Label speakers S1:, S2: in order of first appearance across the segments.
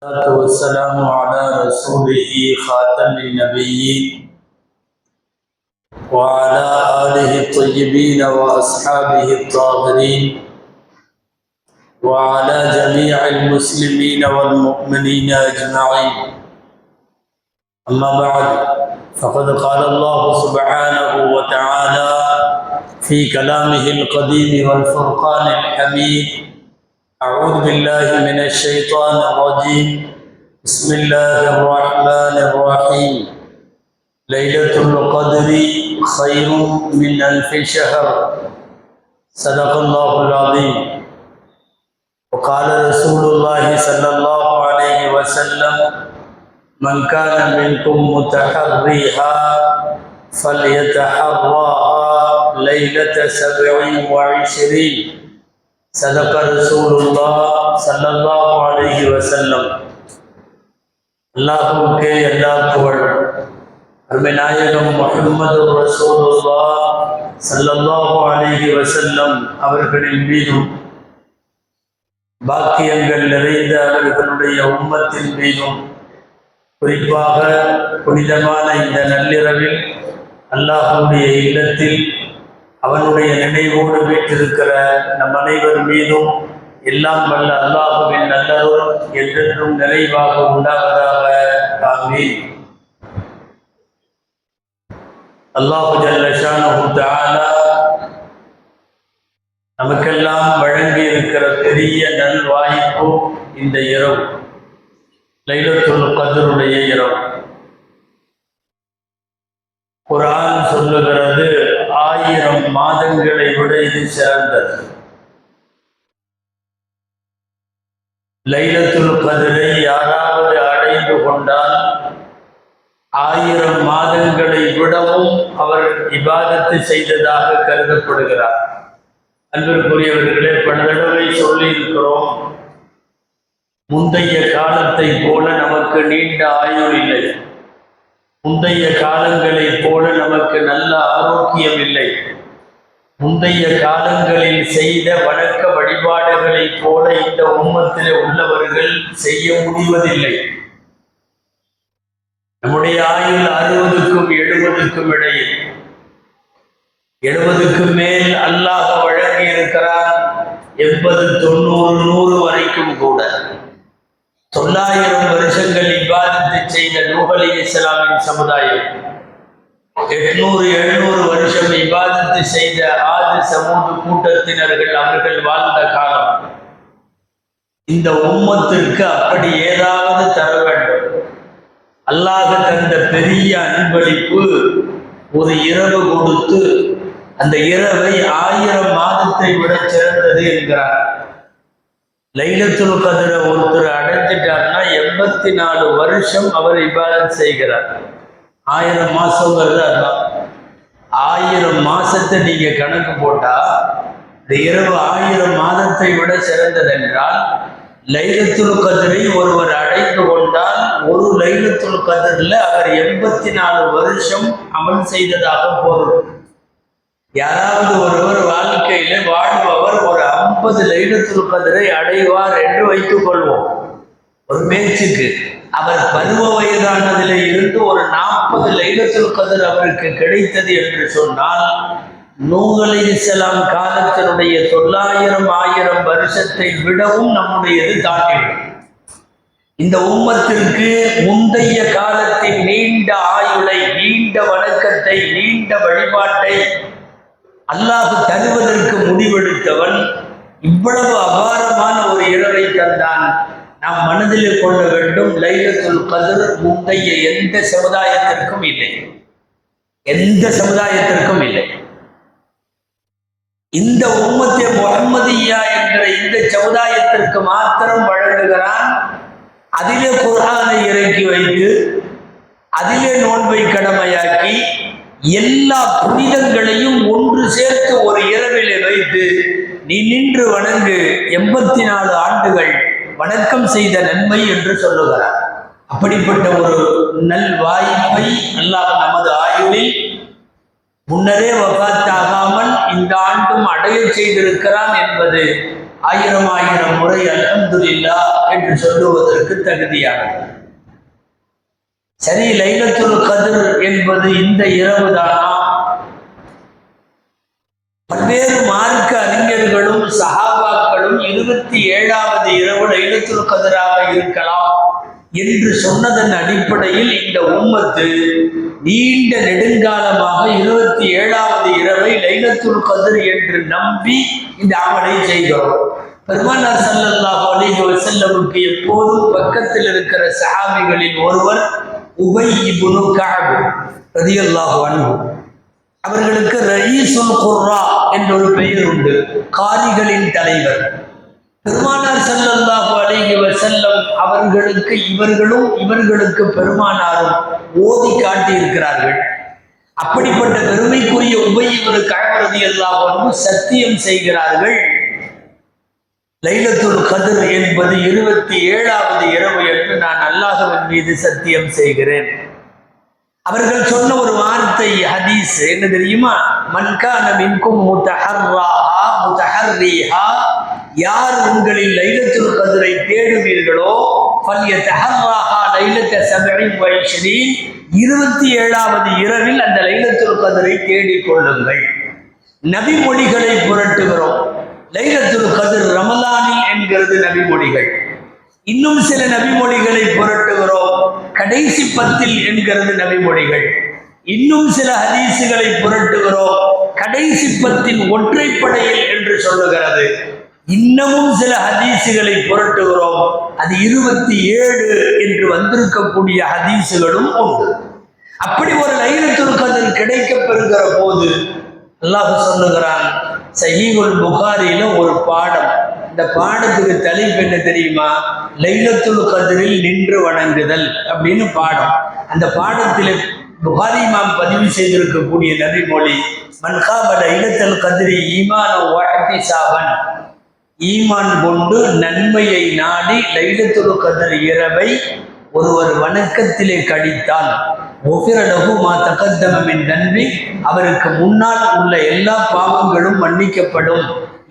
S1: والصلاة والسلام على رسوله خاتم النبيين وعلى آله الطيبين وأصحابه الطاهرين وعلى جميع المسلمين والمؤمنين أجمعين. أما بعد، فقد قال الله سبحانه وتعالى في كلامه القديم والفرقان الحميد: أعوذ بالله من الشيطان الرجيم. بسم الله الرحمن الرحيم. ليلة القدر خير من ألف شهر. صدق الله العظيم. وقال رسول الله صلى الله عليه وسلم: من كان منكم متحريها فليتحراها ليلة 27. صدق رسول الله صلى الله عليه وسلم. அல்லாஹ்வுக்கே எல்லா புகழ். அருமைநாயகம் முஹம்மது ரசூலுல்லாஹ் ஸல்லல்லாஹு அலைஹி வஸல்லம் அவர்களின் மீதும், பாக்கியங்கள் நிறைந்த அவர்களுடைய உம்மத்தின் மீதும், குறிப்பாக புனிதமான இந்த நள்ளிரவில் அல்லாஹ்வுடைய இல்லத்தில் அவனுடைய நினைவோடு வீற்றிருக்கிற நம் அனைவர் மீதும் எல்லாம் வல்ல அல்லாஹுவின் நல்லருள் என்றென்றும் நிறைவாக உண்டாவதாக. ஆமீன். அல்லாஹு ஜல்ல ஷானஹு தஆலா நமக்கெல்லாம் வழங்கி இருக்கிற பெரிய நல்வாய்ப்பு இந்த இரவு, லைலத்துல் கத்ருடைய இரவு. குர்ஆன் சொல்லுகிறது, 1000 மாதங்களை விட இது சிறந்தது. லைலத்துல் கத்ரை யாராவது அடைந்து கொண்டால் 1000 மாதங்களை விடவும் அவர் இபாதத்து செய்ததாக கருதப்படுகிறார். அன்பிற்குரியவர்களே, பல தடவை சொல்லி இருக்கிறோம், முந்தைய காலத்தை போல நமக்கு நீண்ட ஆயுள் இல்லை, முந்தைய காலங்களை போல நமக்கு நல்ல ஆரோக்கியம் இல்லை, முந்தைய காலங்களில் செய்த வணக்க வழிபாடுகளை போல இந்த உம்மத்திலே உள்ளவர்கள் செய்ய முடிவதில்லை. நம்முடைய ஆயுள் 60க்கும் 70க்கும் இடையில், 70க்கு மேல் அல்லாஹ் வழங்கி இருக்கிறார். 80, 90, 100 வரைக்கும் கூட 900 வருஷங்கள் இபாதத்து செய்த நூஹ் அலைஹிஸ்ஸலாமின் சமுதாயம், 800-700 வருஷம் இபாதத்து செய்த ஆது சமூக கூட்டத்தினர்கள் அவர்கள் வாழ்ந்த காலம். இந்த உம்மத்திற்கு அப்படி ஏதாவது தர வேண்டும். அல்லாஹ் தந்த பெரிய அன்பளிப்பு ஒரு இரவு கொடுத்து, அந்த இரவை 1000 மாதத்தை விட சிறந்தது என்கிறார். லைலத்துல் கத்ர ஒருத்தர் அடைஞ்சிட்டார்னா 84 வருஷம் அவர் இபாதத் செய்கிறார். 1000 மாசங்கிறது அதுதான். 1000 மாசத்தை நீங்க கணக்கு போட்டா இந்த இரவு 1000 மாதத்தை விட சிறந்தது என்றால், லைலத்துல் கத்ரை ஒருவர் அடைந்து கொண்டால் ஒரு லைலத்துல் கத்ர்ல அவர் 84 வருஷம் அமல் செய்ததாக பொருள். யாராவது ஒருவர் வாழ்க்கையில வாழ்பவர் ஒரு 50 லைலத்துல் கத்ரை அடைவார் என்று வைத்துக் கொள்வோம். ஒரு பேச்சுக்கு அவர் பருவ வயதானதில் இருந்து ஒரு 40 லைலத்துல் கத்ர் அவருக்கு கிடைத்தது என்று சொன்னால், நூஹ் அலைஹிஸ்ஸலாம் காலத்தினுடைய 900-1000 வருஷத்தை விடவும் நம்முடையது தாண்டிடும். இந்த உம்மத்திற்கு முந்தைய காலத்தின் நீண்ட ஆயுளை, நீண்ட வணக்கத்தை, நீண்ட வழிபாட்டை அல்லாஹ் தருவதற்கு முடிவெடுத்தவன் இவ்வளவு அபாரமான ஒரு இரவை தந்தான். நாம் மனதில் கொள்ள வேண்டும், லைலத்துல் கத்ர் முந்தைய எந்த சமுதாயத்திற்கும் இல்லை, எந்த சமுதாயத்திற்கும் இல்லை. இந்த உம்மத்தே முஹம்மதியா என்கிற இந்த சமுதாயத்திற்கு மாத்திரம் வழங்குகிறான். அதிலே குர்ஆனை இறக்கி வைத்து, அதிலே நோன்பை கடமையாக்கி, எல்லா புனிதங்களையும் ஒன்று சேர்த்து ஒரு இரவிலே வைத்து, நீ நின்று வணங்கு, 84 ஆண்டுகள் வணக்கம் செய்த நன்மை என்று சொல்லுகிறார். அப்படிப்பட்ட ஒரு நல் வாய்ப்பை அல்லாஹ் நமது ஆயுளில் முன்னரே வஃபாத்தாகாமல் இந்த ஆண்டும் அடைய செய்திருக்கிறான் என்பது 1000 முறை அல்ஹம்துலில்லாஹ் என்று சொல்லுவதற்கு தகுதியானது. சரி, லைலத்துல் கத்ர் என்பது இந்த இரவு தானா? பல்வேறு மார்க்க அறிஞர்களும் சஹாபாக்களும் 27வது இரவு லைலத்துல் கத்ராக இருக்கலாம் என்று சொன்னதன் அடிப்படையில் இந்த உம்மத்து நீண்ட நெடுங்காலமாக 27வது இரவை லைலத்துல் கத்ர் என்று நம்பி இந்த அமலை செய்கிறோம். பெருமானார் ஸல்லல்லாஹு அலைஹி வஸல்லமுக்கு எப்போதும் பக்கத்தில் இருக்கிற சஹாபிகளில் ஒருவர் உபை இப்னு கஅப் ரலியல்லாஹு அன்ஹு. அவர்களுக்கு ரயீசுல் குர்ரா என்ற ஒரு பெயர் உண்டு, காரிகளின் தலைவர். பெருமானார் ஸல்லல்லாஹு அலைஹி வஸல்லம் அவர்களுக்கு இவர்களுக்கு பெருமானாரும் ஓதி காட்டி இருக்கிறார்கள். அப்படிப்பட்ட பெருமைக்குரிய உபை இப்னு கஅப் ரலியல்லாஹு அன்ஹு சத்தியம் செய்கிறார்கள், லைலத்துல் கத்ர் என்பது 27வது இரவு என்று நான் அல்லாஹ்வின் மீது சத்தியம் செய்கிறேன். அவர்கள் சொன்ன ஒரு வார்த்தை ஹதீஸ் என்ன தெரியுமா? மன் கான மின்கும் முத்தஹர்ராஹா முத்தஹர்ரீஹா, யார் உங்களில் லைலத்துல் கத்ரை தேடுவீர்களோ ஃபல்யதஹர்ராஹா லைலத 27 27வது இரவில் அந்த லைலத்துல் கத்ரை தேடிக் கொள்ளுங்கள். நபி மொழிகளை புரட்டுகிறோம். லைலத்துல் கத்ர் ரமலானில் என்கிறது நபிமொழிகள். இன்னும் சில நபிமொழிகளை புரட்டுகிறோம், கடைசி 10 என்கிறது நபிமொழிகள். இன்னும் சில ஹதீசுகளை புரட்டுகிறோம், கடைசி 10 ஒற்றைப்படையில் என்று சொல்லுகிறது. இன்னமும் சில ஹதீசுகளை புரட்டுகிறோம், அது 27 என்று வந்திருக்கக்கூடிய ஹதீசுகளும் உண்டு. அப்படி ஒரு லைலத்துல் கத்ர் கிடைக்க பெறுகிற போது அல்லாஹ் சொல்லுகிறான், சஹீஹுல் புகாரியில ஒரு பாடம். இந்த பாடத்துக்கு தலைப்பு என்ன தெரியுமா? லைலத்துல் கத்ரில் நின்று வணங்குதல் அப்படின்னு பாடம். அந்த பாடத்தில் புகாரி இமாம் பதிவு செய்திருக்கக்கூடிய நபிமொழி, மன் காம லைலத்துல் கத்ரி ஈமானன் வ இஹ்திசாபன், ஈமான் கொண்டு நன்மையை நாடி லைலத்துல் கத்ர் இரவை ஒருவர் வணக்கத்திலே கழித்தால் ஒஃபிர லஹு மா தகத்தம மின் தன்பி, அவருக்கு முன்னால் உள்ள எல்லா பாவங்களும் மன்னிக்கப்படும்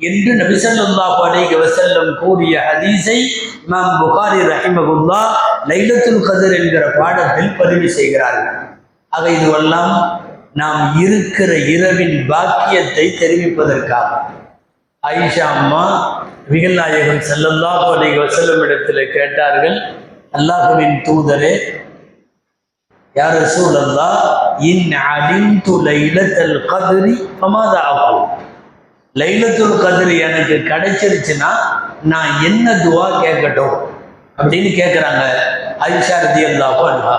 S1: என்று நபி ஸல்லல்லாஹு அலைஹி வஸல்லம் கூறிய ஹதீஸை இமாம் புகாரி ரஹிமஹுல்லாஹ் லைலத்துல் கத்ர் என்கிற பாடத்தில் பதிவு செய்கிறார்கள். ஆக இதுவெல்லாம் நாம் இருக்கிற இரவின் பாக்கியத்தை தெரிவிப்பதற்காக. ஆயிஷா அம்மா நபிகள் நாயகம் ஸல்லல்லாஹு அலைஹி வஸல்லம் இடத்தில் கேட்டார்கள், அல்லாஹ்வின் தூதரே, யா ரசூலல்லாஹ், இன் அலிம்து லைலத்துல் கத்ரி ஃபமாதா அஃஅல், லைலத்துல் கத்ர் எனக்கு கிடைச்சிருச்சுன்னா நான் என்ன துவா கேட்கட்டும் அப்படின்னு கேட்குறாங்க ஆயிஷா ரலியல்லாஹு அன்ஹா.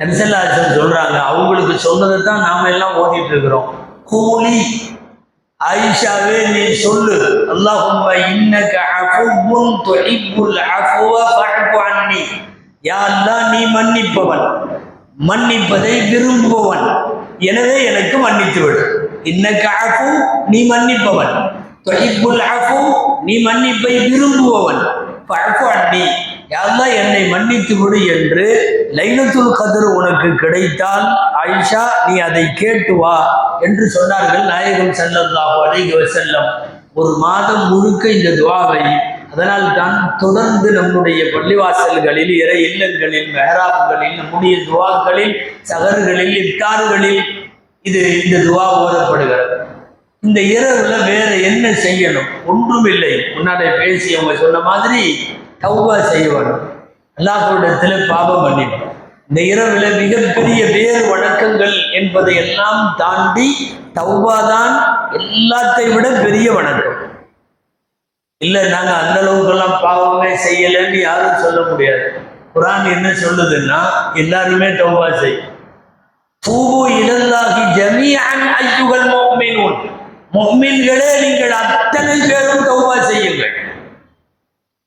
S1: நபி ஸல்லல்லாஹு அலைஹி வஸல்லம் சொல்றாங்க, அவங்களுக்கு சொன்னதை தான் நாம எல்லாம் ஓதிட்டு இருக்கிறோம். கூலி, ஆயிஷாவே நீ சொல்லு, அல்லாஹும்ம இன்னக அஃபுவ்வுன் துஹிப்புல் அஃப்வ ஃபஅஃபு அன்னி, யா அல்லாஹ் நீ மன்னிப்பவன், மன்னிப்பதை விரும்புபவன், எனவே எனக்கு மன்னித்து விடு. இன்னக அஃபு, நீ மன்னிப்பவன், துஹிப்புல் அஃபு, நீ மன்னிப்பை விரும்புபவன், ஃபஅஃபு அன்னி, யா அல்லாஹ் என்னை மன்னித்து விடு என்று லைலத்துல் கத்ர் உனக்கு கிடைத்தால் ஆயிஷா நீ அதை கேட்டு வா என்று சொன்னார்கள் நாயகம் ஸல்லல்லாஹு அலைஹி வஸல்லம். ஒரு மாதம் முழுக்க இந்த துஆவை, அதனால் தான் தொடர்ந்து நம்முடைய பள்ளிவாசல்களில், இறை இல்லங்களில், மெஹராப்களில், நம்முடைய துஆக்களில், சகர்களில், இஃப்தார்களில் இந்த துஆ ஓதப்படுகிறது. இந்த இரவுல வேற என்ன செய்யணும்? ஒன்றும் இல்லை. முன்னாடி பேசியவங்க சொன்ன மாதிரி தௌபா செய்யணும், அல்லாஹ்விடத்தில் பாவம் மன்னிப்பு. இந்த இரவுல மிகப்பெரிய வேறு வணக்கங்கள் என்பதை எல்லாம் தாண்டி தௌபா தான் எல்லாத்தை விட பெரிய வணக்கம். இல்லை, நாங்கள் அந்த அளவுக்கெல்லாம் பாவமே செய்யலைன்னு யாரும் சொல்ல முடியாது. குர்ஆன் என்ன சொல்லுதுன்னா, எல்லாருமே தௌபா செய். தூபு இலல்லாஹி ஜமீஅன் அய்யுஹல் முஃமினூன், முஃமின்களே நீங்கள் அத்தனை பேரும் தௌபா செய்யுங்கள்.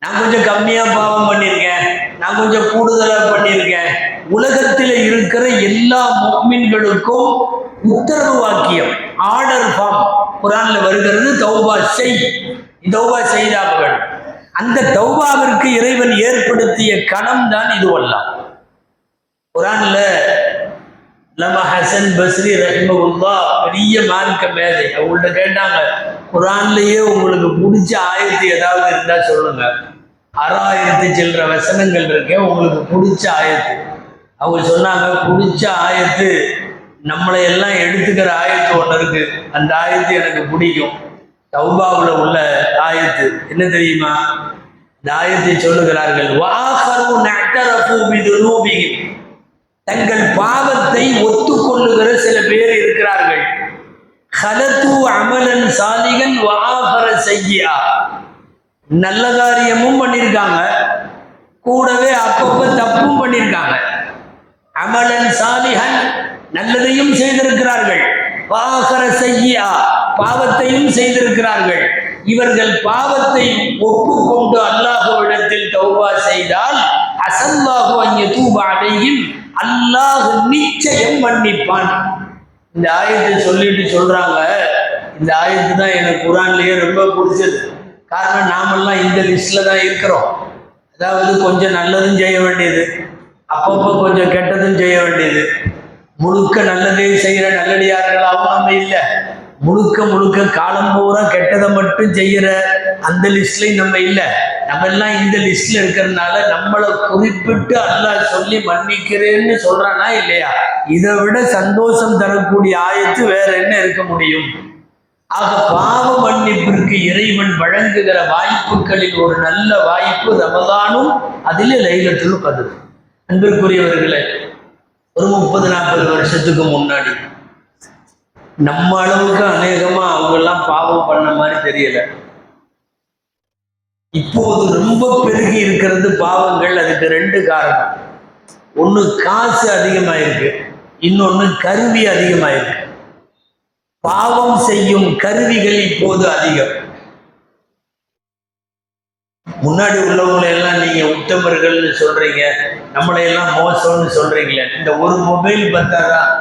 S1: நான் கொஞ்சம் கம்மியா பாவம் பண்ணியிருக்கேன், நான் கொஞ்சம் கூடுதலா பண்ணியிருக்கேன். உலகத்தில் இருக்கிற எல்லா முஃமின்களுக்கும் உத்தரவு வாக்கியம், ஆர்டர் ஃபார்ம் குர்ஆன்ல வருகிறது, தௌபா செய், தௌபா செய்தார்கள். அந்த தௌபாவிற்கு இறைவன் ஏற்படுத்திய களம் தான் இதுவெல்லாம். குர்ஆன்ல அல்லாமா ஹசன் பஸ்ரி ரஹிமஹுல்லா பெரிய மார்க்க மேதை. அவங்கள்ட்ட கேட்டாங்க, குரான்லயே உங்களுக்கு பிடிச்ச ஆயத்து ஏதாவது இருந்தா சொல்லுங்க. 6000 சில்லற வசனங்கள் இருக்கே, உங்களுக்கு பிடிச்ச ஆயத்து. அவங்க சொன்னாங்க, பிடிச்ச ஆயத்து நம்மளை எல்லாம் எடுத்துக்கிற ஆயத்து ஒன்று இருக்கு, அந்த ஆயத்து எனக்கு பிடிக்கும். தௌபாவுல உள்ள ஆயத்து என்ன தெரியுமா? இந்த ஆயத்தை சொல்லுகிறார்கள், தங்கள் பாவத்தை ஒத்துக்கொள்ளுகிற சில பேர் இருக்கிறார்கள். கலத்து அமலன் சாலிகன் வாஹர செய்யா, நல்ல காரியமும் பண்ணியிருக்காங்க, கூடவே அப்பப்ப தப்பும் பண்ணியிருக்காங்க. அமலன் சாலிகன் நல்லதையும் செய்திருக்கிறார்கள், வாஹர செய்யா பாவத்தையும் செய்திருக்கிறார்கள். இவர்கள் பாவத்தை ஒப்புக்கொண்டு அல்லாஹ்விடத்தில் தௌபா செய்தால் அஸல்லாஹு அன் யதூப அலைஹிம், அல்லாஹ் நிச்சயம் மன்னிப்பான். இந்த ஆயத்தை சொல்லிட்டு சொல்றாங்க, இந்த ஆயத்து தான் எனக்கு குரான்லயே ரொம்ப பிடிச்சது. காரணம், நாமெல்லாம் இந்த லிஸ்ட்ல தான் இருக்கிறோம். அதாவது கொஞ்சம் நல்லதும் செய்ய வேண்டியது, அப்பப்போ கொஞ்சம் கெட்டதும் செய்ய வேண்டியது. முழுக்க நல்லதே செய்கிற நல்லடியார்களாகவும் நம்ம இல்லை, முழுக்க முழுக்க காலம் பூரா கெட்டதை மட்டும் செய்கிற அந்த லிஸ்ட்லையும் நம்ம இல்லை. நம்ம எல்லாம் இந்த லிஸ்ட்ல இருக்கிறதுனால நம்மளை குறிப்பிட்டு அல்லாஹ் சொல்லி மன்னிக்கிறேன்னு சொல்றானா இல்லையா? இதை விட சந்தோஷம் தரக்கூடிய ஆயத்து வேற என்ன இருக்க முடியும்? ஆக பாவ மன்னிப்பிற்கு இறைவன் வழங்குகிற வாய்ப்புகளில் ஒரு நல்ல வாய்ப்பு ரமதானும், அதிலே லைலத்துல் கத்ர். அன்பிற்குரியவர்களே, ஒரு 30-40 வருஷத்துக்கு முன்னாடி நம்ம அளவுக்கு அநேகமா அவங்கெல்லாம் பாவம் பண்ண மாதிரி தெரியல. இப்போது ரொம்ப பெருகி இருக்கிறது பாவங்கள். அதுக்கு 2 காரணம். ஒன்று காசு அதிகமாயிருக்கு, இன்னொன்று கருவி அதிகமாயிருக்கு. பாவம் செய்யும் கருவிகள் இப்போது அதிகம். முன்னாடி உள்ளவங்களை எல்லாம் நீங்க உத்தமர்கள்னு சொல்றீங்க, நம்மளையெல்லாம் மோசம்னு சொல்றீங்களே. இந்த ஒரு மொபைல் பார்த்தாதான்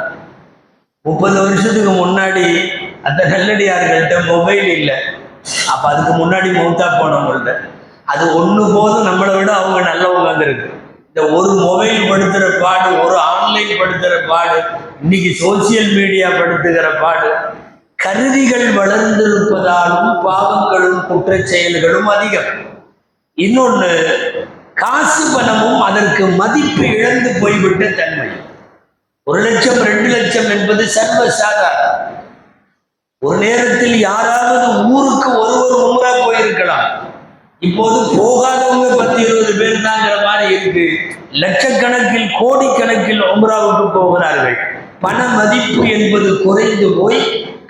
S1: 30 வருஷத்துக்கு முன்னாடி அந்த நல்லடியார்கள்ட்ட மொபைல் இல்லை. அப்ப அதுக்கு முன்னாடி மௌத்தா போனவங்கள்ட்ட அது ஒண்ணு போதும், நம்மளை விட அவங்க நல்லவங்க இருக்கு. இந்த ஒரு மொபைல் படுத்துற பாடு, ஒரு ஆன்லைன் படுத்துற பாடு, இன்னைக்கு சோசியல் மீடியா படுத்துகிற பாடு. கருவிகள் வளர்ந்திருப்பதாலும் பாவங்களும் குற்ற செயல்களும் அதிகம். இன்னொன்று, காசு பணமும் அதற்கு மதிப்பு இழந்து போய்விட்ட தன்மை. 1 லட்சம் 2 லட்சம் என்பது சர்வ சாதாரணம். ஒரு நேரத்தில் யாராவது ஊருக்கு ஒருவர் உம்ரா போயிருக்கலாம், இப்போது போகாதவங்க 10-20 பேர் தாங்கிற மாதிரி இருக்கு. லட்சக்கணக்கில் கோடிக்கணக்கில் உம்ராவுக்கு போகிறார்கள். பண மதிப்பு என்பது குறைந்து போய்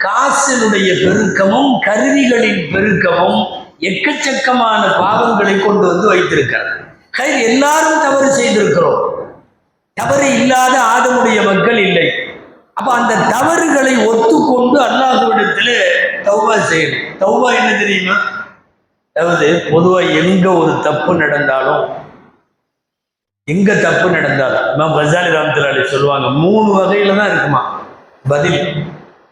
S1: காசினுடைய பெருக்கமும் கருவிகளின் பெருக்கமும் எக்கச்சக்கமான பாவங்களை கொண்டு வந்து வைத்திருக்கிறார். எல்லாரும் தவறு செய்திருக்கிறோம், தவறு இல்லாத ஆதமுடைய மக்கள் இல்லை. அப்ப அந்த தவறுகளை ஒத்துக்கொண்டு அல்லாஹ்விடத்திலே தௌபா செய்யணும். தௌபா என்ன தெரியுமா? அதாவது பொதுவா எங்க ஒரு தப்பு நடந்தாலும், எங்க தப்பு நடந்தாலும் இமாம் கஸாலி ரஹ்மத்துல்லாஹி அலைஹி சொல்லுவாங்க, 3 வகையில தான் இருக்குமா பதில்.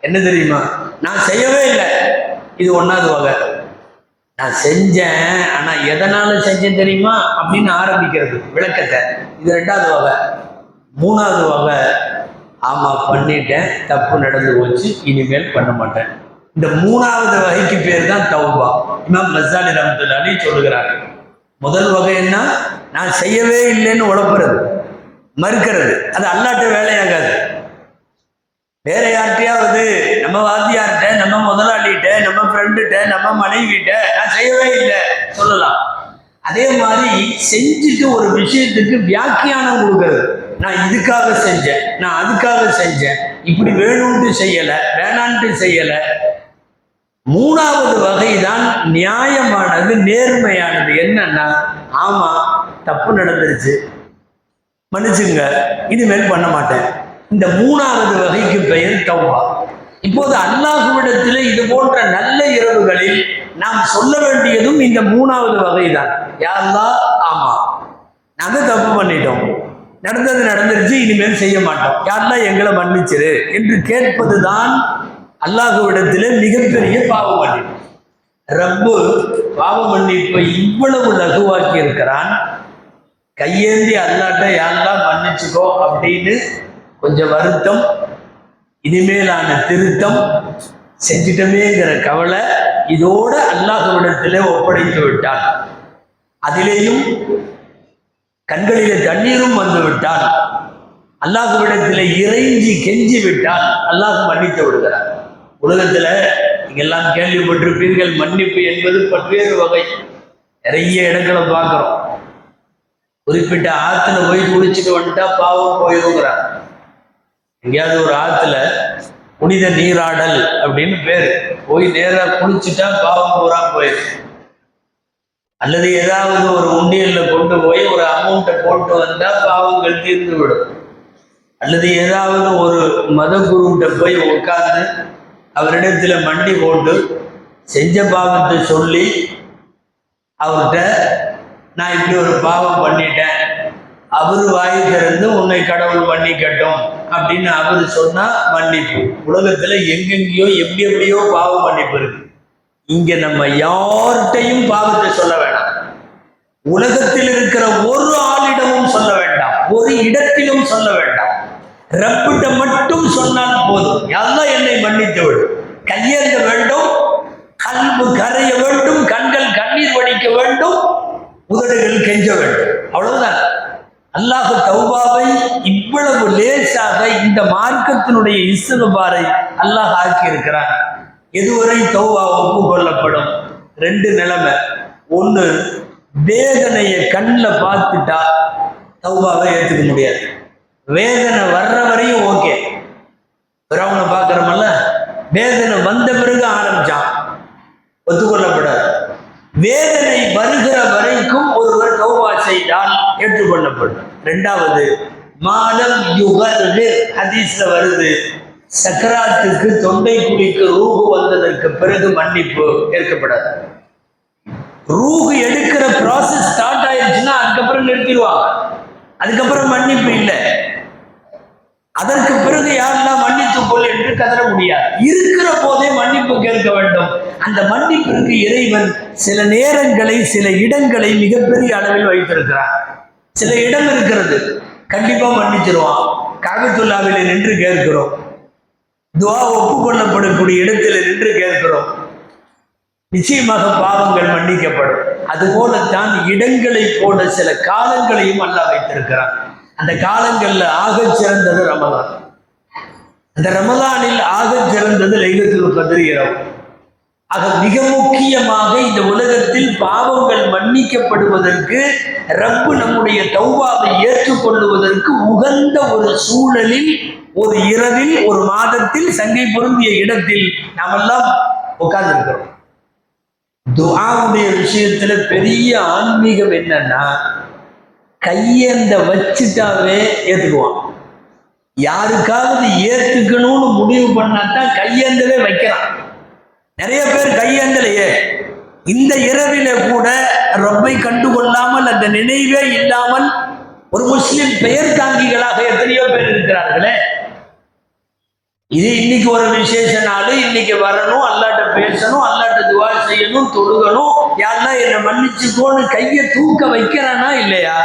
S1: என்ன தெரியுமா? நான் செய்யவே இல்லை, இது 1வது வகை. நான் செஞ்சேன், ஆனா எதனால செஞ்சேன் தெரியுமா அப்படின்னு ஆரம்பிக்கிறது விளக்கத்தை, இது 2வது வகை. 3வது வகை, ஆமா பண்ணிட்டேன், தப்பு நடந்து போச்சு, இனிமேல் பண்ண மாட்டேன். இந்த 3வது வகைக்கு பேர் தான் தௌபா. இமாம் கஸாலி ரஹ்மத்துல்லாஹி அலைஹி சொல்லுகிறாங்க. முதல் வகை என்ன? நான் செய்யவே இல்லைன்னு உழப்புறது, மறுக்கிறது. அது அல்லாஹ்ட்ட வேலையாகாது. வேற யார்கிட்டையாவது, நம்ம வாத்தியார்கிட்ட, நம்ம முதலாளிகிட்ட, நம்ம ஃப்ரெண்டுகிட்ட, நம்ம மனைவிட்ட நான் செய்யவே இல்லை சொல்லலாம். அதே மாதிரி செஞ்சுட்டு ஒரு விஷயத்துக்கு வியாக்கியானம் கொடுக்கறது, நான் இதுக்காக செஞ்சேன், நான் அதுக்காக செஞ்சேன், இப்படி வேணும்ட்டு செய்யலை, வேணான்ட்டு செய்யலை. 3வது வகை தான் நியாயமானது, நேர்மையானது. என்னன்னா, ஆமா தப்பு நடந்துருச்சு, மன்னிச்சுங்க, இனிமேல் பண்ண மாட்டேன். இந்த 3வது வகைக்கு பெயர் தௌபா. இப்போது அல்லாஹ்விடத்தில் இது போன்ற நல்ல இரவுகளில் நாம் சொல்ல வேண்டியதும் இந்த 3வது வகை தான். யா அல்லாஹ், ஆமா நாங்க தப்பு பண்ணிட்டோம், நடந்தது நடந்துருச்சு, இனிமேல் செய்ய மாட்டோம், யா அல்லாஹ் எங்களை மன்னிச்சிரு என்று கேட்பதுதான் அல்லாஹ்விடத்திலே மிகப்பெரிய பாவ மன்னிப்பு. ரப்பு பாவ மன்னிப்பை இவ்வளவு லகுவாக்கி இருக்கிறான். கையேந்தி அல்லாஹ்ட்ட யா அல்லாஹ் மன்னிச்சுக்கோ அப்படின்னு கொஞ்சம் வருத்தம், இனிமேலான திருத்தம் செஞ்சிட்டமேங்கிற கவலை இதோட அல்லாஹ்விடத்திலே ஒப்படைத்து விட்டான். அதிலேயும் கண்களிலே தண்ணீரும் வந்து விட்டால், அல்லாஹ்விடத்திலே இறைஞ்சி கெஞ்சி விட்டால் அல்லாஹ் மன்னித்து விடுகிறார். உலகத்துல நீங்கெல்லாம் கேள்விப்பட்டிருப்பீர்கள், மன்னிப்பு என்பது பல்வேறு வகை. நிறைய இடங்களை பார்க்கிறோம். குறிப்பிட்ட ஆத்துல போய் குளிச்சுட்டு வந்துட்டா பாவம் போயிருக்கிறார். எங்கேயாவது ஒரு ஆத்துல புனித நீராடல் அப்படின்னு பேரு, போய் நேரா குளிச்சுட்டா பாவம் பூரா போயிருக்கு. அல்லது ஏதாவது ஒரு உண்டியல்ல கொண்டு போய் ஒரு அமௌண்ட்டை போட்டு வந்தா பாவங்கள் தீர்ந்து விடும். அல்லது ஏதாவது ஒரு மத குருகிட்ட போய் உட்கார்ந்து அவரிடத்துல மண்டி போட்டு செஞ்ச பாவத்தை சொல்லி அவர்கிட்ட நான் இப்படி ஒரு பாவம் பண்ணிட்டேன், அவரு வாய் திறந்து உன்னை கடவுள் மன்னிக்கட்டும் அப்படின்னு அவரு சொன்னா மன்னிப்பு. உலகத்துல எங்கெங்கேயோ எப்படி எப்படியோ பாவம் மன்னிப்பு இருக்கு. இங்க நம்ம யார்கிட்டையும் பாவத்தை சொல்ல வேண்டாம். உலகத்தில் இருக்கிற ஒரு ஆளிடமும் சொல்ல வேண்டாம், ஒரு இடத்திலும் சொல்ல வேண்டாம். ரப்பிட்ட மட்டும் சொன்னால் போதும். யாரெல்லாம் என்னை மன்னித்து விடும். கையேந்த வேண்டும், கல்பு கரைய வேண்டும், கண்கள் கண்ணீர் வடிக்க வேண்டும், உதடுகள் கெஞ்ச வேண்டும். அவ்வளவுதான். அல்லாஹ் தௌபாவை இவ்வளவு லேசாக இந்த மார்க்கத்தினுடைய இஸ்திக்பாரை அல்லாஹ் ஆக்கி இருக்கிறான். எதுவரை தௌபா ஒப்புக்கொள்ளப்படும்? ரெண்டு நிலைமை. ஒன்று, வேதனையை கண்ணில் பார்த்துட்டா தௌபாவை ஏற்றுக்க முடியாது. வேதனை வர்ற வரையும் ஓகே. பிறவனை பார்க்குறோமல்ல, வேதனை வந்த பிறகு ஆரம்பிச்சான், ஒத்துக்கொள்ளப்படாது. வேதனை வருகிற வரைக்கும் ஒருவர் தௌபா செய்தால் ஏற்றுக்கொள்ளப்படும். ரெண்டாவது, மாலம் யுகர்கு, ஹதீஸ்ல வருது, சக்கராத்துக்கு தொண்டை குழிக்கு ரூஹு வந்ததற்கு பிறகு மன்னிப்பு ஏற்கப்படாது. ரூஹு எடுக்கிற ப்ராசஸ் ஸ்டார்ட் ஆயிடுச்சுன்னா அதுக்கப்புறம் நிறுத்திடுவாங்க. அதுக்கப்புறம் மன்னிப்பு இல்லை. அதற்கு பிறகு யாரெல்லாம் மன்னித்துக் கொள் என்று கதற முடியாது. இருக்கிற போதே மன்னிப்பு கேட்க வேண்டும். அந்த மன்னிப்பிற்கு இறைவன் சில நேரங்களை, சில இடங்களை மிகப்பெரிய அளவில் வைத்திருக்கிறார். சில இடம் இருக்கிறது, கண்டிப்பா மன்னிச்சிருவான். காபத்துல்லாவிலே நின்று கேட்கிறோம், துவா ஒப்புக்கொள்ளப்படக்கூடிய இடத்துல நின்று கேட்கிறோம், நிச்சயமாக பாவங்கள் மன்னிக்கப்படும். அதுபோலத்தான் இடங்களை போல சில காலங்களையும் அல்லாஹ் வைத்திருக்கிறான். அந்த காலங்கள்ல ஆகச் சிறந்தது ரமலான். அந்த ரமலானில் ஆகச் சிறந்தது லைலத்துல் கத்ர் இரவு. ஆக மிக முக்கியமாக இந்த உலகத்தில் பாவங்கள் மன்னிக்கப்படுவதற்கு, ரப்பு நம்முடைய தௌபாவை ஏற்றுக்கொள்ளுவதற்கு உகந்த ஒரு சூழலில், ஒரு இரவில், ஒரு மாதத்தில், சங்கை பொருந்திய இடத்தில் நாமெல்லாம் உட்கார்ந்துருக்கிறோம். துஆவுடைய விஷயத்துல பெரிய ஆன்மீகம் என்னன்னா, கையேந்த வச்சுட்டாவே ஏத்துக்குவான். யாருக்காவது ஏத்துக்கணும்னு முடிவு பண்ணாதான் கையேந்தவே வைக்கிறான். நிறைய பேர் கையேந்தலையே. இந்த இரவில கூட ரப்பை கண்டுகொள்ளாமல், அந்த நினைவே இல்லாமல் ஒரு முஸ்லிம் பெயர் தாங்கிகளாக எத்தனையோ பேர் இருக்கிறார்களே. இது இன்னைக்கு ஒரு விசேஷ நாள், இன்னைக்கு வரணும், அல்லாட்ட பேசணும், அல்லாட்ட துவா செய்யணும், தொழுகணும், யாரெல்லாம் என்னை மன்னிச்சுக்கோன்னு கையை தூக்க வைக்கிறானா இல்லையா?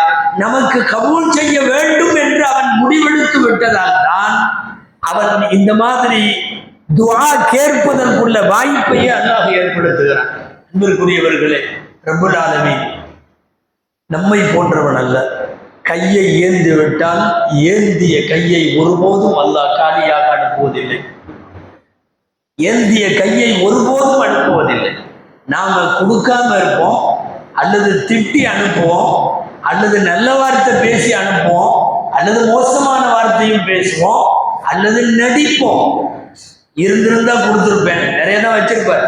S1: நமக்கு கபூல் செய்ய வேண்டும் என்று அவன் முடிவெடுத்து விட்டதால் தான் அவன் இந்த மாதிரி துஆ கேட்பதற்குள்ள வாய்ப்பையே அல்லாஹ் ஏற்படுத்துகிறான். அன்பிற்குரியவர்களே, ரப்புல் ஆலமீன் நம்மை போன்றவன் அல்ல. கையை ஏந்தி விட்டால் ஏந்திய கையை ஒருபோதும் அல்லாஹ் காலியாக அனுப்புவதில்லை. ஏந்திய கையை ஒருபோதும் அனுப்புவதில்லை. நாம கொடுக்காம இருப்போம், அல்லது திட்டி அனுப்புவோம், அல்லது நல்ல வார்த்தை பேசி அனுப்புவோம், அல்லது மோசமான வார்த்தையும் பேசுவோம், அல்லது நடிப்போம். இருந்திருந்தா கொடுத்துருப்பேன், நிறைய தான் வச்சிருப்பார்,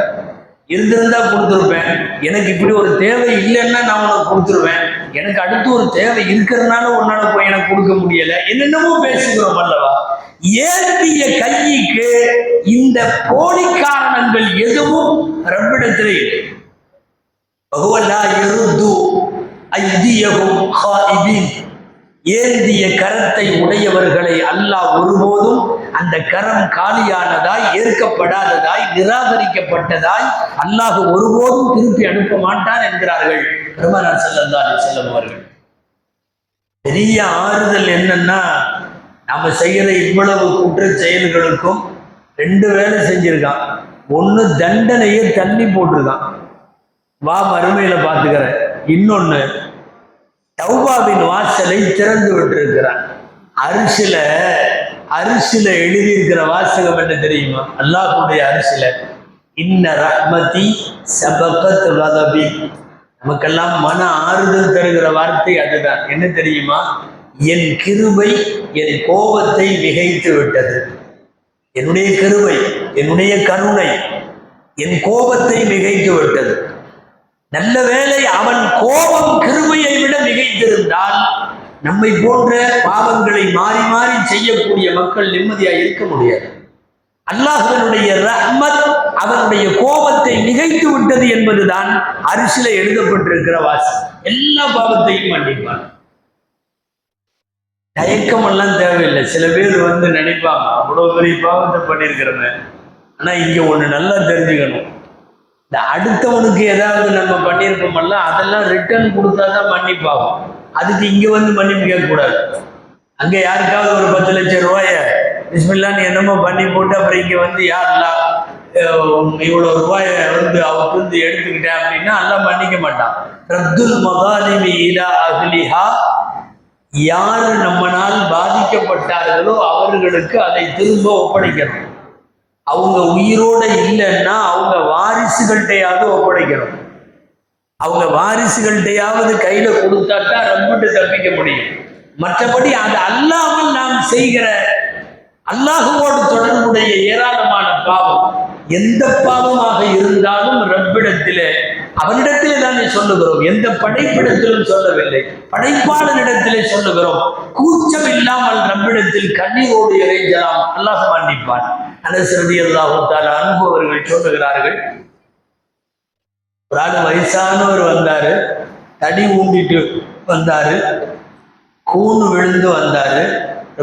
S1: இருந்திருந்தா கொடுத்துருப்பேன், எனக்கு இப்படி ஒரு தேவை இல்லைன்னா நான் உனக்கு கொடுத்துருவேன், எனக்கு அடுத்து ஒரு தேவை இருக்கிறதுனால உன்னால போய் எனக்கு கொடுக்க முடியல, என்னென்னமோ பேசுகிறோம் அல்லவா? ஏந்திய கைக்கு இந்த போலி காரணங்கள் எதுவும் ரப்பிடத்திலே இல்லை. ஏந்திய கரத்தை உடையவர்களை அல்லாஹ் ஒருபோதும் அந்த கரம் காலியானதாய், ஏற்கப்படாததாய், நிராகரிக்கப்பட்டதாய் அல்லாஹ் ஒருபோதும் திருப்பி அனுப்ப மாட்டான் என்கிறார்கள் பெருமானார் ஸல்லல்லாஹு அலைஹி வஸல்லம் அவர்கள். பெரிய ஆறுதல் என்னன்னா, நம்ம செய்கிற இவ்வளவு குற்ற செயல்களுக்கும் 2 வேலை செஞ்சிருக்கான். ஒன்று தண்டனையை தள்ளி போட்டிருக்கான், வா மறுமையில பார்த்துக்கிறேன். இன்னொன்று தௌபாவின் வாசலை திறந்து விட்டிருக்கிறான். அரிசில எழுதியிருக்கிற வாசகம் என்ன தெரியுமா? அல்லாஹ்வுடைய அரிசில இன்ன ரஹ்மதி சபகத் கதபி. நமக்கெல்லாம் மன ஆறுதல் தருகிற வார்த்தை அதுதான். என்ன தெரியுமா? என் கிருபை என் கோபத்தை மிகைத்து விட்டது. என்னுடைய கிருபை, என்னுடைய கருணை என் கோபத்தை மிகைத்து விட்டது. நல்ல வேளை அவன் கோபம் கிருபையை விட மிகைத்திருந்தால் நம்மை போன்ற பாவங்களை மாறி மாறி செய்யக்கூடிய மக்கள் நிம்மதியாக இருக்க முடியாது. அல்லாஹ்வினுடைய ரஹ்மத் அவனுடைய கோபத்தை மிகைத்து விட்டது என்பதுதான் அரிசில எழுதப்பட்டிருக்கிற வாசகம். எல்லா பாவத்தையும் மன்னிப்பான். தயக்கமெல்லாம் தேவையில்லை. சில பேர் நினைப்பாங்க அவ்வளவு பெரிய பாவத்தை பண்ணியிருக்கிறவன். ஆனா இங்க ஒண்ணு நல்லா தெரிஞ்சுக்கணும், இந்த அடுத்தவனுக்கு ஏதாவது நம்ம பண்ணியிருப்போம்ல அதெல்லாம் ரிட்டர்ன் கொடுத்தாதான் மன்னிப்பாகும். அதுக்கு இங்க மன்னிப்பு கேட்கக்கூடாது. அங்க யாருக்காவது ஒரு 10 லட்சம் ரூபாய பிஸ்மில்லான்னு என்னமோ பண்ணி போட்டு அப்புறம் இங்க யாரெல்லாம் இவ்வளவு ரூபாய அவருக்கு எடுத்துக்கிட்டேன் அப்படின்னா எல்லாம் மன்னிக்க மாட்டான். ரத்துல் மகாலிமி இலா அஹ்லிஹா, யாரு நம்மனால் பாதிக்கப்பட்டார்களோ அவர்களுக்கு அதை திரும்ப ஒப்படைக்கணும். அவங்க உயிரோட இல்லைன்னா அவங்க வாரிசுகள்கிட்டையாவது ஒப்படைக்கணும். அவங்க வாரிசுகள்கிட்டையாவது கையில கொடுத்தாட்டா ரப்பிட்டு தப்பிக்க முடியும். மற்றபடி அது அல்லாமல் நாம் செய்கிற அல்லாஹுவோடு தொடர்புடைய ஏராளமான பாவம், எந்த பாவமாக இருந்தாலும் ரப்பிடத்திலே அவனிடத்திலே தானே சொல்லுகிறோம். எந்த படைப்பிடத்திலும் சொல்லவில்லை, படைப்பாளனிடத்திலே சொல்லுகிறோம். கூச்சம் இல்லாமல் ரப்பிடத்தில் கண்ணீரோடு இறைஞ்சலாம், அல்லாஹ் மன்னிப்பான். அனஸ் ரலியல்லாஹு தஆலா அன்ஹு அவர்கள் சொல்லுகிறார்கள், ஒரு ஆள் வயசானவர் வந்தாரு, தடி ஊண்டிட்டு வந்தாரு, கூணு விழுந்து வந்தாரு,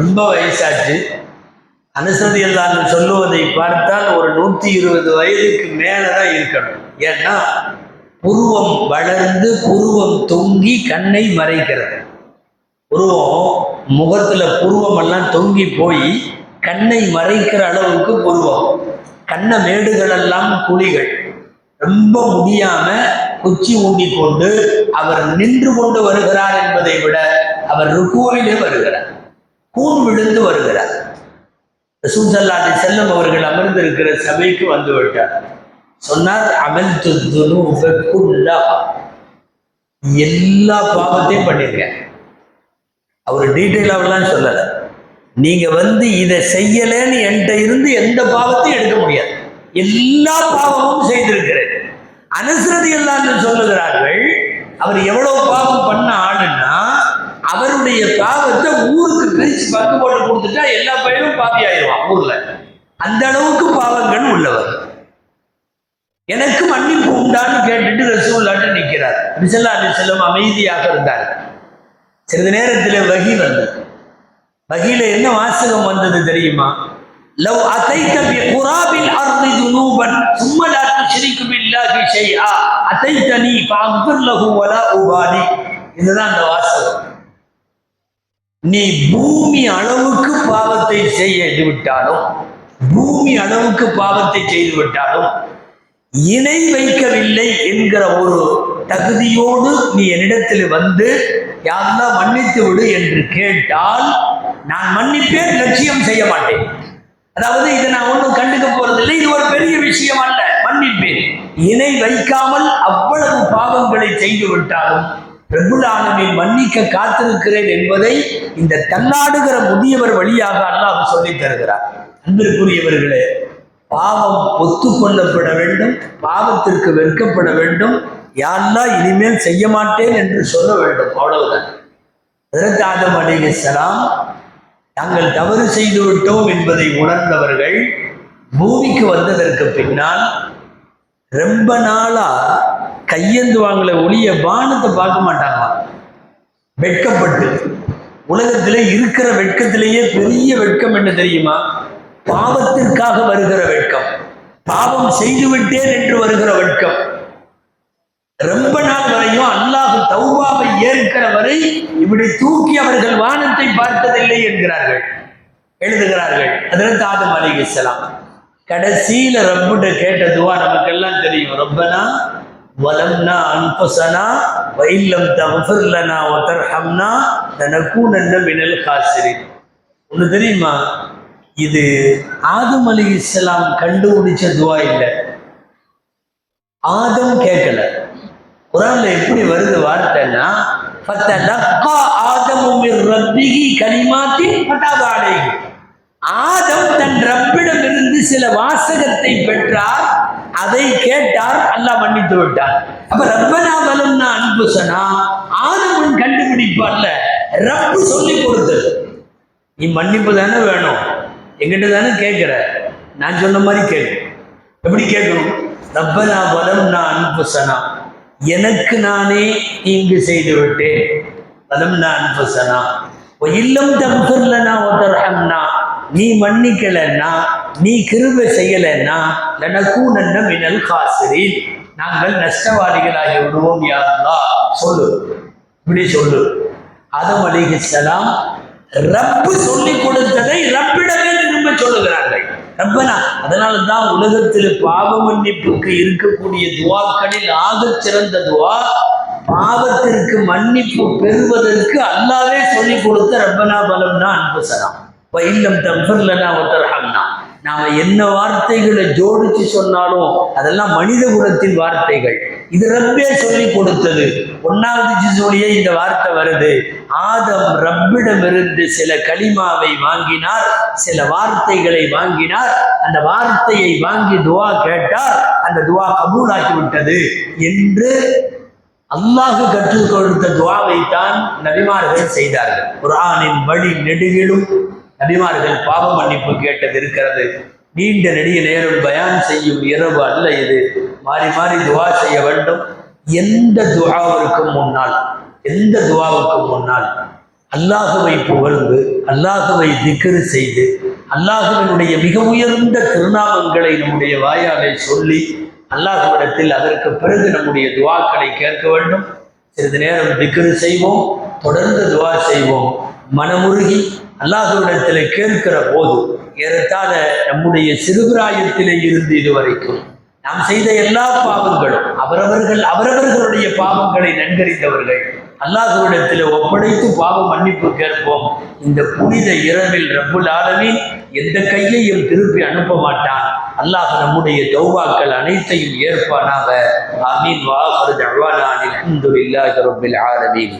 S1: ரொம்ப வயசாச்சு. அனஸ் ரலியல்லாஹு அன்ஹு சொல்லுவதை பார்த்தால் ஒரு 120 வயதுக்கு மேலதான் இருக்கணும். ஏன்னா புருவம் வளர்ந்து புருவம் தொங்கி கண்ணை மறைக்கிறது. புருவம் முகத்துல புருவம் எல்லாம் தொங்கி போய் கண்ணை மறைக்கிற அளவுக்கு புருவம். கண்ண மேடுகள் எல்லாம் குழிகள். ரொம்ப முடியாம குச்சி ஊண்டி கொண்டு அவர் நின்று கொண்டு வருகிறார் என்பதை விட அவர் ருக்குவிலே வருகிறார், கூன் விழுந்து வருகிறார். ரசூல் ஸல்லல்லாஹு அலைஹி வஸல்லம் அவர்கள் அமர்ந்திருக்கிற சபைக்கு வந்து விட்டார். சொன்னார், அமல்து துனூப குல்லஹா, எல்லா பாவத்தையும் பண்ணிருக்கேன். அவர் டீட்டெயிலாவெல்லாம் சொல்லல. நீங்க இதை செய்யலன்னு என்கிட்ட இருந்து எந்த பாவத்தையும் எடுக்க முடியாது, எல்லா பாவமும் செய்திருக்கிறேன். அனஸ் ரலியல்லாஹு அன்ஹு சொல்லுகிறார்கள், அவர் எவ்வளவு பாவம் பண்ண ஆளுன்னா அவருடைய பாவத்தை ஊருக்கு பிரிச்சு பங்கு போட்டு கொடுத்துட்டா எல்லா பையனும் பாவி ஆயிடுவான் ஊர்ல. அந்த அளவுக்கு பாவங்கள் உள்ளவர். எனக்கு மன்னிப்பு உண்டான்னு கேட்டுட்டு ரசூலுல்லாஹ் நிற்கிறார். ஸல்லல்லாஹு அலைஹி வஸல்லம் அமைதியாக இருந்தார். சிறிது நேரத்தில் வஹி வந்தது. வஹியில என்ன வாசகம் வந்தது தெரியுமா? லவ் அதைத பிகுராபில் அர்தி துனூபன் ثم لا تشرك بالله شيئا அதைதனி ஃபஅக்ஃபிர் லஹு வலா உபாலி. இதுதான் அந்த வாசகம். நீ பூமி அளவுக்கு பாவத்தை செய்து விட்டாலும், பூமி அளவுக்கு பாவத்தை செய்து விட்டாலும் இணை வைக்கவில்லை என்கிற ஒரு தகுதியோடு நீ என்னிடத்தில் யா அல்லாஹ் மன்னித்து விடு என்று கேட்டால் நான் மன்னிப்பேன், லட்சியம் செய்ய மாட்டேன். அதாவது இதை நான் ஒன்றும் கண்டுக்க போறதில்லை, இது ஒரு பெரிய விஷயம் அல்ல, மன்னிப்பேன். இணை வைக்காமல் அவ்வளவு பாவங்களை செய்து விட்டாலும் ரப்புல் ஆலமீன் மன்னிக்க காத்திருக்கிறேன் என்பதை இந்த தள்ளாடுகிற முதியவர் வழியாக அல்லாஹ் சொல்லித் தருகிறார். அன்பிற்குரியவர்களே, பாவம் ஒத்துக்கொள்ளப்பட வேண்டும், பாவத்திற்கு வெட்கப்பட வேண்டும். யா அல்லாஹ் இனிமேல் செய்ய மாட்டேன் என்று சொல்ல வேண்டும், அவ்வளவுதான். ஹஜ்ரத் ஆதம் அலைஹிஸ்ஸலாம் தாங்கள் தவறு செய்து விட்டோம் என்பதை உணர்ந்தவர்கள் பூமிக்கு வந்ததற்கு பின்னால் ரொம்ப நாளா கையேந்துவாங்களே ஒளிய வானத்தை பார்க்க மாட்டாங்களா, வெட்கப்பட்டு. உலகத்திலே இருக்கிற வெட்கத்திலேயே பெரிய வெட்கம் என்ன தெரியுமா? பாவத்திற்காக வருகிற வெட்கம், பாவம் செய்துவிட்டேன் என்று வருகிற வெட்கம். ரொம்ப நாள் வரையும் அல்லாஹ் தௌபாவை ஏற்கிற வரை இப்படி தூக்கி அவர்கள் வானத்தை பார்த்ததில்லை என்கிறார்கள். எழுதுகிறார்கள். ஹஜ்ரத் ஆதம் அலைஹிஸ்ஸலாம் கடைசியில ரப்பிட்ட கேட்ட துவா நமக்கெல்லாம் தெரியும். ரப்பனா வலம்னா அன்ஃபுஸனா வ இல்லம் தக்ஃபிர் லனா வ தர்ஹம்னா லனகூனன்ன மினல் காசிரின். ஒன்று தெரியுமா, இது ஆதம் அலைஹிஸ்ஸலாம் கண்டுபிடிச்ச துவா இல்லை, ஆதம் கேட்கல. குர்ஆன்ல எப்படி வருது வார்த்தைன்னா, ஃபதலக்கா ஆதமு மிர் ரப்பிஹி கலிமாத்தின் ஃபதப அலைஹி. ஆதம் தன் ரப்பிடமிருந்து சில வாசகத்தை பெற்றார், அதை கேட்டார், அல்லாஹ் மன்னித்து விட்டார். அப்ப ரப்பனா வலம்னா அன்ஃபுஸனா ஆதமன் கண்டுபிடிப்பு அல்ல, ரப்பு சொல்லி கொடுத்தது. நீ மன்னிப்பு தானே வேணும், எங்கிட்ட தானே கேட்கிற, நான் சொன்ன மாதிரி கேட்கு. எப்படி கேட்கணும்? ரப்பனா வலம்னா அன்ஃபுஸனா, எனக்கு நானே தீங்கு செய்து விட்டேன். வலம்னா அன்ஃபுஸனா வ இல்லம் தக்ஃபிர் லனா வ தர்ஹம்னா, நீ மன்னிக்கலன்னா, நீ கிருபை செய்யலைன்னா, லனகூனன்ன மினல் காசிரின், நாங்கள் நஷ்டவாதிகளாகி விடுவோம் யா அல்லாஹ். சொல்லு, இப்படி சொல்லு. ஆதம் அலைஹிஸ்ஸலாம் ரப்பு சொல்லி கொடுத்ததை ரப்பிடமே திரும்ப சொல்லுகிறார்கள். ரப்பனா, அதனால தான் உலகத்தில் பாவ மன்னிப்புக்கு இருக்கக்கூடிய துவாக்களில் ஆகச் சிறந்த துவா, பாவத்திற்கு மன்னிப்பு பெறுவதற்கு அல்லாவே சொல்லி கொடுத்த ரப்பனா வலம்னா அன்ஃபுஸனா வ இல்லம் தக்ஃபிர் லனா வ தர்ஹம்னா. நாம என்ன வார்த்தைகளை ஜோடிச்சு சொன்னாலும் அதெல்லாம் மனித குலத்தின் வார்த்தைகள், இது ரப்பே சொல்லி கொடுத்தது. 1வது ஜுஸ்லயே இந்த வார்த்தை வருது. ஆதம் ரப்பிடமிருந்து சில கலிமாவை வாங்கினார், சில வார்த்தைகளை வாங்கினார், அந்த வார்த்தையை வாங்கி துவா கேட்டார், அந்த துவா கபூலாகி விட்டது என்று அல்லாஹ் கற்றுக் கொடுத்த துவாவைத்தான் நபிமார்கள் செய்தார்கள். குர்ஆனின் வழி நெடுகிலும் நபிமார்கள் பாவ மன்னிப்பு கேட்டது இருக்கிறது. நீண்ட நெடிய நேரம் பயான் செய்யும் இரவு அல்ல இது, மாறி மாறி துவா செய்ய வேண்டும். எந்த துவாவிற்கு முன்னால் அல்லாஹுவை புகழ்ந்து, அல்லாஹுவை திக்ரு செய்து, அல்லாஹுவினுடைய மிக உயர்ந்த திருநாமங்களை நம்முடைய வாயாலை சொல்லி அல்லாஹ்விடத்தில் அதற்கு பிறகு நம்முடைய துவாக்களை கேட்க வேண்டும். சிறிது நேரம் திக்ரு செய்வோம், தொடர்ந்து துவா செய்வோம். மனமுருகி அல்லாஹ்விடத்தில் கேட்கிற போது ஏறத்தாழ நம்முடைய சிறுபிராயத்திலே இருந்து இதுவரைக்கும் நாம் செய்த எல்லா பாவங்களும் அவரவர்களுடைய பாவங்களை நன்கறிந்தவர்கள் அல்லாஹ்விடத்தில் ஒப்படைத்து பாவ மன்னிப்பு கேட்போம். இந்த புனித இரவில் ரப்புல் ஆலமீன் எந்த கையையும் திருப்பி அனுப்ப மாட்டான். அல்லாஹ் நம்முடைய தௌபாக்கள் அனைத்தையும் ஏற்பானாக. ஆமீன். வா ஆகிரு தஅவானா அல்ஹம்துலில்லாஹி ரப்பில் ஆலமீன்.